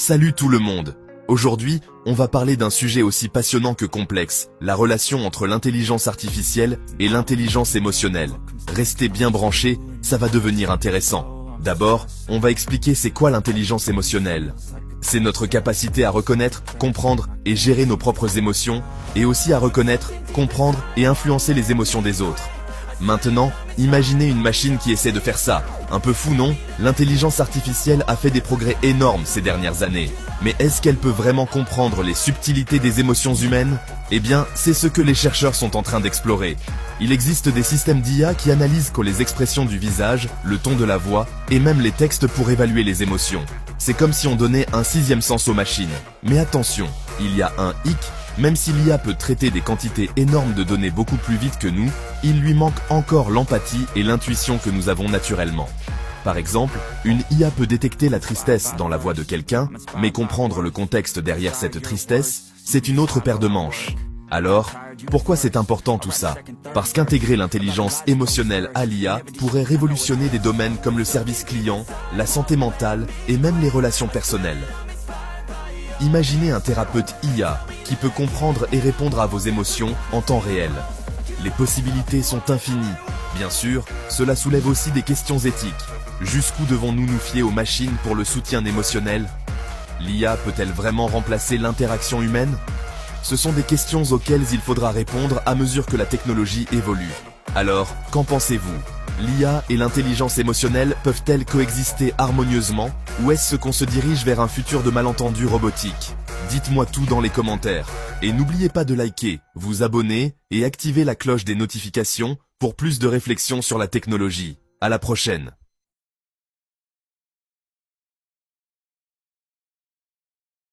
Salut tout le monde. Aujourd'hui, on va parler d'un sujet aussi passionnant que complexe, la relation entre l'intelligence artificielle et l'intelligence émotionnelle. Restez bien branchés, ça va devenir intéressant. D'abord, on va expliquer c'est quoi l'intelligence émotionnelle. C'est notre capacité à reconnaître, comprendre et gérer nos propres émotions, et aussi à reconnaître, comprendre et influencer les émotions des autres. Maintenant, imaginez une machine qui essaie de faire ça. Un peu fou, non? L'intelligence artificielle a fait des progrès énormes ces dernières années. Mais est-ce qu'elle peut vraiment comprendre les subtilités des émotions humaines? Eh bien, c'est ce que les chercheurs sont en train d'explorer. Il existe des systèmes d'IA qui analysent les expressions du visage, le ton de la voix et même les textes pour évaluer les émotions. C'est comme si on donnait un sixième sens aux machines. Mais attention, il y a un hic. Même si l'IA peut traiter des quantités énormes de données beaucoup plus vite que nous, il lui manque encore l'empathie et l'intuition que nous avons naturellement. Par exemple, une IA peut détecter la tristesse dans la voix de quelqu'un, mais comprendre le contexte derrière cette tristesse, c'est une autre paire de manches. Alors, pourquoi c'est important tout ça? Parce qu'intégrer l'intelligence émotionnelle à l'IA pourrait révolutionner des domaines comme le service client, la santé mentale et même les relations personnelles. Imaginez un thérapeute IA qui peut comprendre et répondre à vos émotions en temps réel. Les possibilités sont infinies. Bien sûr, cela soulève aussi des questions éthiques. Jusqu'où devons-nous nous fier aux machines pour le soutien émotionnel? L'IA peut-elle vraiment remplacer l'interaction humaine? Ce sont des questions auxquelles il faudra répondre à mesure que la technologie évolue. Alors, qu'en pensez-vous? L'IA et l'intelligence émotionnelle peuvent-elles coexister harmonieusement, ou est-ce qu'on se dirige vers un futur de malentendus robotiques? Dites-moi tout dans les commentaires. Et n'oubliez pas de liker, vous abonner et activer la cloche des notifications pour plus de réflexions sur la technologie. À la prochaine.